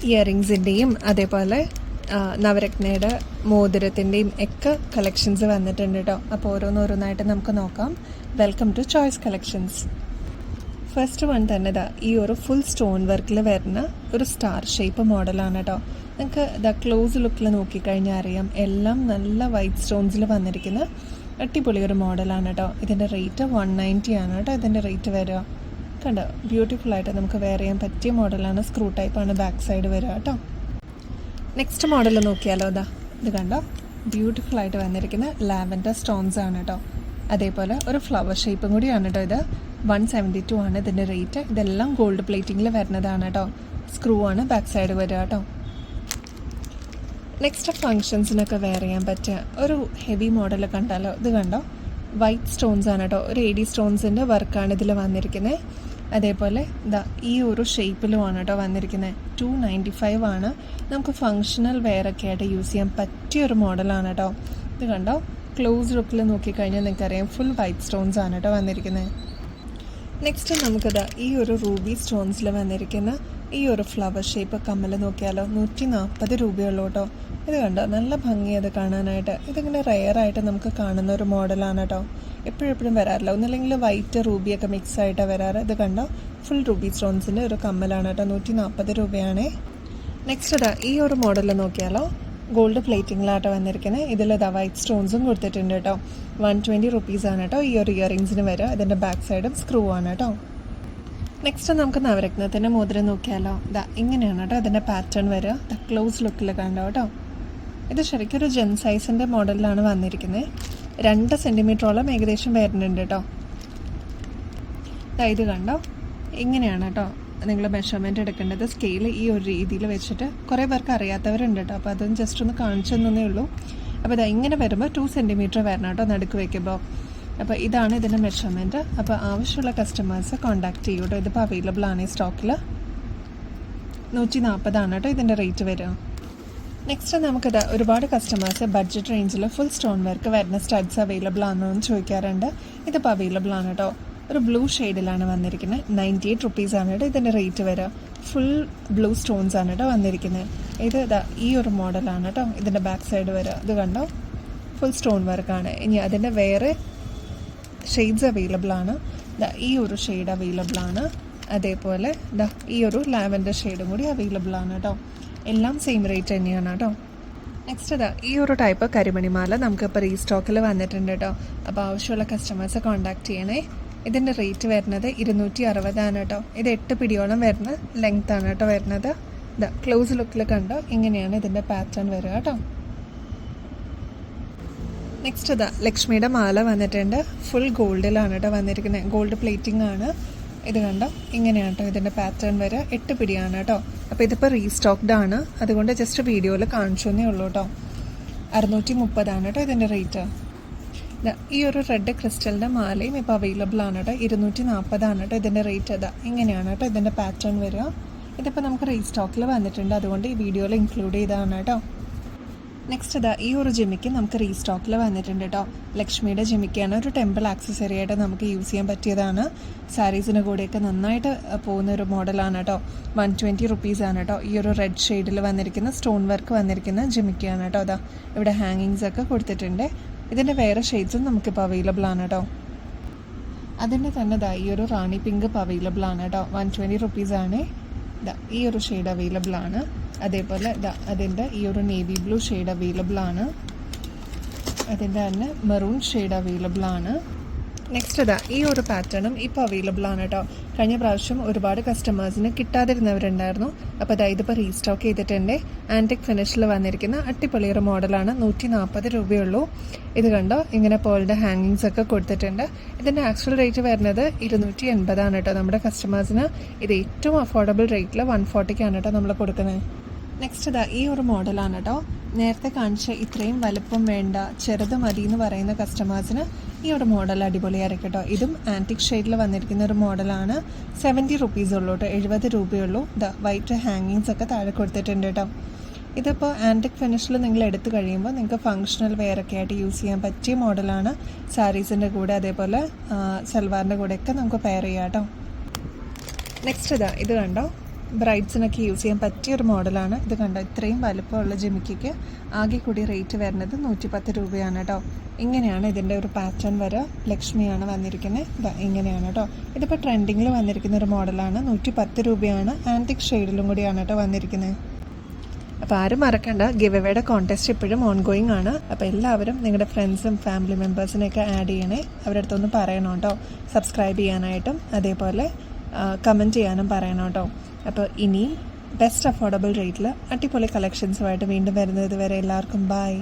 ഇയറിങ്സിൻ്റെയും അതേപോലെ നവരത്നയുടെ മോതിരത്തിൻ്റെയും ഒക്കെ കളക്ഷൻസ് വന്നിട്ടുണ്ട് കേട്ടോ. അപ്പോൾ ഓരോന്നോരോന്നായിട്ട് നമുക്ക് നോക്കാം. Welcome to choice collections. First one തന്നെ ഈ ഒരു ഫുൾ സ്റ്റോൺ വർക്കിൽ വരുന്ന ഒരു സ്റ്റാർ ഷേപ്പ് മോഡലാണ് കേട്ടോ. നിങ്ങൾക്ക് ക്ലോസ് ലുക്കിൽ നോക്കിക്കഴിഞ്ഞാൽ അറിയാം, എല്ലാം നല്ല വൈറ്റ് സ്റ്റോൺസിൽ വന്നിരിക്കുന്ന അടിപൊളി ഒരു മോഡലാണ് കേട്ടോ. ഇതിൻ്റെ റേറ്റ് 190 ആണ് കേട്ടോ. ഇതിൻ്റെ റേറ്റ് വരിക കണ്ടോ, ബ്യൂട്ടിഫുൾ ആയിട്ട് നമുക്ക് വെയർ ചെയ്യാൻ പറ്റിയ മോഡലാണ്. സ്ക്രൂ ടൈപ്പാണ് ബാക്ക് സൈഡ് വരിക കേട്ടോ. നെക്സ്റ്റ് മോഡൽ നോക്കിയാലോ, ഇത് കണ്ടോ, ബ്യൂട്ടിഫുൾ ആയിട്ട് വന്നിരിക്കുന്ന ലാവൻഡർ സ്റ്റോൺസ് ആണ് കേട്ടോ. അതേപോലെ ഒരു ഫ്ലവർ ഷേപ്പും കൂടിയാണ് കേട്ടോ. ഇത് 172 ആണ് ഇതിൻ്റെ റേറ്റ്. ഇതെല്ലാം ഗോൾഡ് പ്ലേറ്റിങ്ങിൽ വരുന്നതാണ് കേട്ടോ. സ്ക്രൂ ആണ് ബാക്ക് സൈഡ് വരിക കേട്ടോ. നെക്സ്റ്റ് ഫങ്ഷൻസിനൊക്കെ വെയർ ചെയ്യാൻ പറ്റിയ ഒരു ഹെവി മോഡൽ കണ്ടാലോ, ഇത് കണ്ടോ, വൈറ്റ് സ്റ്റോൺസ് ആണ് കേട്ടോ. ഒരു AD സ്റ്റോൺസിൻ്റെ വർക്കാണ് ഇതിൽ വന്നിരിക്കുന്നത്. അതേപോലെ ഈ ഒരു ഷേപ്പിലുമാണ് കേട്ടോ വന്നിരിക്കുന്നത്. 295 ആണ്. നമുക്ക് ഫങ്ഷണൽ വെയറൊക്കെ ആയിട്ട് യൂസ് ചെയ്യാൻ പറ്റിയൊരു മോഡലാണ് കേട്ടോ. ഇത് കണ്ടോ, ക്ലോസ് ലുക്കിൽ നോക്കിക്കഴിഞ്ഞാൽ നിങ്ങൾക്കറിയാം ഫുൾ വൈറ്റ് സ്റ്റോൺസ് ആണ് കേട്ടോ വന്നിരിക്കുന്നത്. നെക്സ്റ്റ് നമുക്കിത് ഈ ഒരു റൂബി സ്റ്റോൺസിൽ വന്നിരിക്കുന്ന ഈ ഒരു ഫ്ലവർ ഷേപ്പ് കമ്മൽ നോക്കിയാലോ, 140 രൂപയുള്ളൂ കേട്ടോ. ഇത് കണ്ടോ, നല്ല ഭംഗിയത് കാണാനായിട്ട്. ഇതിങ്ങനെ റെയറായിട്ട് നമുക്ക് കാണുന്ന ഒരു മോഡലാണ് കേട്ടോ. എപ്പോഴും വരാറില്ല. ഒന്നില്ലെങ്കിൽ വൈറ്റ് റൂബിയൊക്കെ മിക്സ് ആയിട്ടാണ് വരാറ്. ഇത് കണ്ടോ, ഫുൾ റൂബി സ്റ്റോൺസിൻ്റെ ഒരു കമ്മലാണ് കേട്ടോ. 140 രൂപയാണേ. നെക്സ്റ്റ് ഈ ഒരു മോഡൽ നോക്കിയാലോ, ഗോൾഡ് പ്ലേറ്റിങ്ങിലാട്ടോ വന്നിരിക്കുന്നത്. ഇതിൽ വൈറ്റ് സ്റ്റോൺസും കൊടുത്തിട്ടുണ്ട് കേട്ടോ. 120 റുപ്പീസാണ് കേട്ടോ ഈ ഒരു ഇയറിങ്സിന് വരിക. ഇതിൻ്റെ ബാക്ക് സൈഡും സ്ക്രൂ ആണ് കേട്ടോ. നെക്സ്റ്റ് നമുക്ക് നവരത്നത്തിൻ്റെ മോതിരം നോക്കിയാലോ. ഇങ്ങനെയാണ് കേട്ടോ അതിൻ്റെ പാറ്റേൺ വരിക. ക്ലോസ് ലുക്കിൽ കണ്ടോ കേട്ടോ. ഇത് ശരിക്കും ഒരു ജെൻ സൈസിൻ്റെ മോഡലിലാണ് വന്നിരിക്കുന്നത്. 2 സെൻറ്റിമീറ്ററോളം ഏകദേശം വരുന്നുണ്ട് കേട്ടോ. ഇത് കണ്ടോ, ഇങ്ങനെയാണ് കേട്ടോ നിങ്ങൾ മെഷർമെൻറ്റ് എടുക്കേണ്ടത്. സ്കെയിൽ ഈ ഒരു രീതിയിൽ വെച്ചിട്ട് കുറേ പേർക്ക് അറിയാത്തവരുണ്ട് കേട്ടോ. അപ്പോൾ അതും ജസ്റ്റ് ഒന്ന് കാണിച്ചു തന്നേ ഉള്ളൂ. അപ്പോൾ ഇങ്ങനെ വരുമ്പോൾ 2 സെൻറ്റിമീറ്റർ വരണം കേട്ടോ നടുക്ക് വയ്ക്കുമ്പോൾ. അപ്പോൾ ഇതാണ് ഇതിൻ്റെ മെഷർമെൻറ്റ്. അപ്പോൾ ആവശ്യമുള്ള കസ്റ്റമേഴ്സ് കോൺടാക്ട് ചെയ്യൂ കേട്ടോ. ഇതിപ്പോൾ അവൈലബിൾ ആണ് ഈ സ്റ്റോക്കിൽ. 140 ആണ് കേട്ടോ ഇതിൻ്റെ റേറ്റ് വരിക. നെക്സ്റ്റ് നമുക്കിത് ഒരുപാട് കസ്റ്റമേഴ്സ് ബഡ്ജറ്റ് റേഞ്ചിൽ ഫുൾ സ്റ്റോൺ വർക്ക് വരുന്ന സ്റ്റഡ്സ് അവൈലബിൾ ആണോ എന്ന് ചോദിക്കാറുണ്ട്. ഇതിപ്പോൾ അവൈലബിൾ ആണ് കേട്ടോ. ഒരു ബ്ലൂ ഷെയ്ഡിലാണ് വന്നിരിക്കുന്നത്. 98 റുപ്പീസാണ് കേട്ടോ ഇതിൻ്റെ റേറ്റ് വരിക. ഫുൾ ബ്ലൂ സ്റ്റോൺസ് ആണ് കേട്ടോ വന്നിരിക്കുന്നത്. ഇത് ഈ ഒരു മോഡലാണ് കേട്ടോ ഇതിൻ്റെ ബാക്ക് സൈഡ് വരിക. ഇത് കണ്ടോ, ഫുൾ സ്റ്റോൺ വർക്കാണ്. ഇനി അതിൻ്റെ വേറെ ഷെയ്ഡ്സ് അവൈലബിൾ ആണ്. ഈ ഒരു ഷെയ്ഡ് അവൈലബിൾ ആണ്. അതേപോലെ ഈ ഒരു ലാവൻഡർ ഷെയ്ഡും കൂടി അവൈലബിൾ ആണ് കേട്ടോ. എല്ലാം സെയിം റേറ്റ് തന്നെയാണ് കേട്ടോ. നെക്സ്റ്റ് ഈ ഒരു ടൈപ്പ് കരിമണിമാല നമുക്കിപ്പോൾ റീസ്റ്റോക്കിൽ വന്നിട്ടുണ്ട് കേട്ടോ. അപ്പോൾ ആവശ്യമുള്ള കസ്റ്റമേഴ്സ് കോൺടാക്ട് ചെയ്യണേ. ഇതിൻ്റെ റേറ്റ് വരുന്നത് 260 ആണ് കേട്ടോ. ഇത് 8 പിടിയോളം വരുന്ന ലെങ്ത് ആണ് കേട്ടോ വരുന്നത്. ക്ലോസ് ലുക്കിൽ കണ്ടോ, ഇങ്ങനെയാണ് ഇതിൻ്റെ പാറ്റേൺ വരിക കേട്ടോ. നെക്സ്റ്റ് ലക്ഷ്മിയുടെ മാല വന്നിട്ടുണ്ട്. ഫുൾ ഗോൾഡിലാണ് കേട്ടോ വന്നിരിക്കുന്നത്. ഗോൾഡ് പ്ലേറ്റിംഗ് ആണ്. ഇത് കണ്ടോ, ഇങ്ങനെയാണ് കേട്ടോ ഇതിൻ്റെ പാറ്റേൺ വരിക. 8 പിടിയാണ് കേട്ടോ. അപ്പോൾ ഇതിപ്പോൾ റീസ്റ്റോക്ഡ് ആണ്, അതുകൊണ്ട് ജസ്റ്റ് വീഡിയോയിൽ കാണിച്ചു തന്നേ ഉള്ളൂ കേട്ടോ. 630 ആണ് കേട്ടോ ഇതിൻ്റെ റേറ്റ്. ഈ ഒരു റെഡ് ക്രിസ്റ്റലിൻ്റെ മാലയും ഇപ്പോൾ അവൈലബിൾ ആണ് കേട്ടോ. 240 ആണ് കേട്ടോ ഇതിൻ്റെ റേറ്റ്. ഇങ്ങനെയാണ് കേട്ടോ ഇതിൻ്റെ പാറ്റേൺ വരിക. ഇതിപ്പോൾ നമുക്ക് റീസ്റ്റോക്കിൽ വന്നിട്ടുണ്ട്, അതുകൊണ്ട് ഈ വീഡിയോയിൽ ഇൻക്ലൂഡ് ചെയ്തതാണ് കേട്ടോ. നെക്സ്റ്റ് ഈ ഒരു ജിമിക്ക് നമുക്ക് റീസ്റ്റോക്കിൽ വന്നിട്ടുണ്ട് കേട്ടോ. ലക്ഷ്മിയുടെ ജിമിക്കാണ്. ഒരു ടെമ്പിൾ ആക്സസറി ആയിട്ട് നമുക്ക് യൂസ് ചെയ്യാൻ പറ്റിയതാണ്. സാരീസിന് കൂടെയൊക്കെ നന്നായിട്ട് പോകുന്ന ഒരു മോഡലാണ് കേട്ടോ. 120 റുപ്പീസാണ് കേട്ടോ. ഈ ഒരു റെഡ് ഷെയ്ഡിൽ വന്നിരിക്കുന്ന സ്റ്റോൺ വർക്ക് വന്നിരിക്കുന്ന ജിമിക്കാണ് കേട്ടോ. ഇവിടെ ഹാങ്ങിങ്സ് ഒക്കെ കൊടുത്തിട്ടുണ്ട്. ഇതിൻ്റെ വേറെ ഷെയ്ഡ്സും നമുക്കിപ്പോൾ അവൈലബിൾ ആണ് കേട്ടോ. അതിൻ്റെ തന്നെ ഈ ഒരു റാണി പിങ്ക് ഇപ്പോൾ അവൈലബിൾ ആണ് കേട്ടോ. 120 റുപ്പീസാണ്. ഈ ഒരു ഷെയ്ഡ് അവൈലബിൾ ആണ്. അതേപോലെ അതിൻ്റെ ഈ ഒരു നേവി ബ്ലൂ ഷെയ്ഡ് അവൈലബിൾ ആണ്. അതിൻ്റെ തന്നെ മെറൂൺ ഷെയ്ഡ് അവൈലബിൾ ആണ്. നെക്സ്റ്റ് ഈ ഒരു പാറ്റേണും ഇപ്പോൾ അവൈലബിൾ ആണ് കേട്ടോ. കഴിഞ്ഞ പ്രാവശ്യം ഒരുപാട് കസ്റ്റമേഴ്സിന് കിട്ടാതിരുന്നവരുണ്ടായിരുന്നു. അപ്പോൾ ഇതിപ്പോൾ റീസ്റ്റോക്ക് ചെയ്തിട്ടുണ്ട്. ആൻറ്റിക് ഫിനിഷിൽ വന്നിരിക്കുന്ന അടിപൊളിയൊരു മോഡലാണ്. 140 രൂപയുള്ളൂ. ഇത് കണ്ടോ, ഇങ്ങനെ പേളിൻ്റെ ഹാങ്ങിങ്സ് ഒക്കെ കൊടുത്തിട്ടുണ്ട്. ഇതിൻ്റെ ആക്ച്വൽ റേറ്റ് വരുന്നത് 280 ആണ് കേട്ടോ. നമ്മുടെ കസ്റ്റമേഴ്സിന് ഇത് ഏറ്റവും അഫോർഡബിൾ റേറ്റിൽ 140 കേട്ടോ നമ്മൾ കൊടുക്കുന്നത്. നെക്സ്റ്റ് ഈ ഒരു മോഡലാണ് കേട്ടോ. നേരത്തെ കാണിച്ച ഇത്രയും വലുപ്പം വേണ്ട, ചെറുത് മതി എന്ന് പറയുന്ന കസ്റ്റമേഴ്സിന് ഈ ഒരു മോഡൽ അടിപൊളിയായിരിക്കും കേട്ടോ. ഇതും ആൻറ്റിക് ഷെയ്ഡിൽ വന്നിരിക്കുന്ന ഒരു മോഡലാണ്. 70 റുപ്പീസ് ഉള്ളൂ കേട്ടോ. 70 രൂപയുള്ളൂ. വൈറ്റ് ഹാങ്ങിങ്സ് ഒക്കെ താഴെ കൊടുത്തിട്ടുണ്ട് കേട്ടോ. ഇതിപ്പോൾ ആൻറ്റിക് ഫിനിഷിൽ നിങ്ങൾ എടുത്തു കഴിയുമ്പോൾ നിങ്ങൾക്ക് ഫങ്ഷണൽ വെയറൊക്കെ ആയിട്ട് യൂസ് ചെയ്യാൻ പറ്റിയ മോഡലാണ്. സാരീസിൻ്റെ കൂടെ അതേപോലെ സൽവാറിൻ്റെ കൂടെയൊക്കെ നമുക്ക് പെയർ ചെയ്യാം കേട്ടോ. നെക്സ്റ്റ് ഇത് കണ്ടോ, ബ്രൈഡ്സിനൊക്കെ യൂസ് ചെയ്യാൻ പറ്റിയൊരു മോഡലാണ്. ഇത് കണ്ടോ, ഇത്രയും വലുപ്പമുള്ള ജിമിക്കിക്ക് ആകെ കൂടി റേറ്റ് വരുന്നത് 110 രൂപയാണ് കേട്ടോ. ഇങ്ങനെയാണ് ഇതിൻ്റെ ഒരു പാറ്റേൺ വരെ. ലക്ഷ്മിയാണ് വന്നിരിക്കുന്നത്. ഇതാ ഇങ്ങനെയാണ് കേട്ടോ. ഇതിപ്പോൾ ട്രെൻഡിങ്ങിൽ വന്നിരിക്കുന്ന ഒരു മോഡലാണ്. 110 രൂപയാണ്. ആൻറ്റിക് ഷെയ്ഡിലും കൂടിയാണ് കേട്ടോ വന്നിരിക്കുന്നത്. അപ്പോൾ ആരും മറക്കണ്ട, ഗിവ് എവേയുടെ കോൺടെസ്റ്റ് ഇപ്പോഴും ഓൺഗോയിങ് ആണ്. അപ്പോൾ എല്ലാവരും നിങ്ങളുടെ ഫ്രണ്ട്സും ഫാമിലി മെമ്പേഴ്സിനെയൊക്കെ ആഡ് ചെയ്യണേ. അവരുടെ അടുത്തൊന്ന് പറയണം കേട്ടോ സബ്സ്ക്രൈബ് ചെയ്യാനായിട്ടും അതേപോലെ കമൻറ്റ് ചെയ്യാനും പറയണം കേട്ടോ. അപ്പോൾ ഇനി ബെസ്റ്റ് അഫോർഡബിൾ റേറ്റിൽ അടിപൊളി കളക്ഷൻസുമായിട്ട് വീണ്ടും വരുന്നത് വരെ എല്ലാവർക്കും ബൈ.